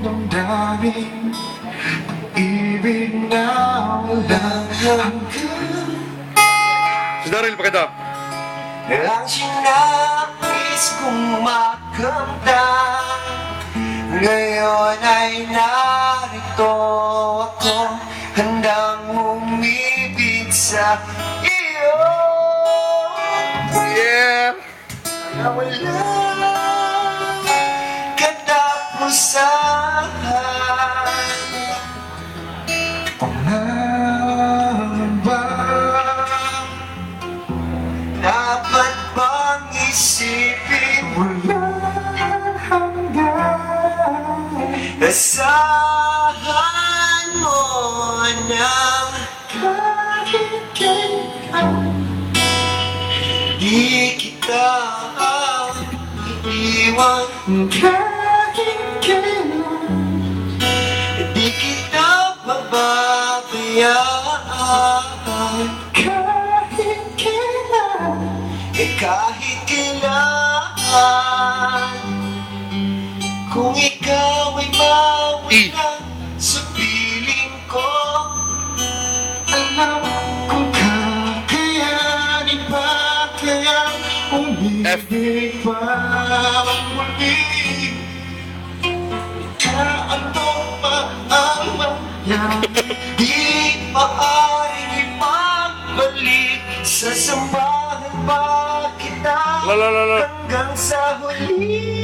damdamin ibig na walang hanggan. Si Daryl, pakita. Ang sinapis kong makamtan, ngayon ay narito ako, handang umibig sa iyo. Yeah! Na wala katapusan. Pangamba, dapat bang isipin walang hanggan? Asahan mo na kahit kailan di kita iiwan, kahit kailan di kita pababayaan, kahit kailan, kahit kailan. Kung ikaw ay mawala sa piling ko, alam kong kakayanin pa kayang umibig pa muli. Ano pa ang mangyari, di maaaring ipagbalik. Sasambahan pa kita La, la, la, la. hanggang sa huli.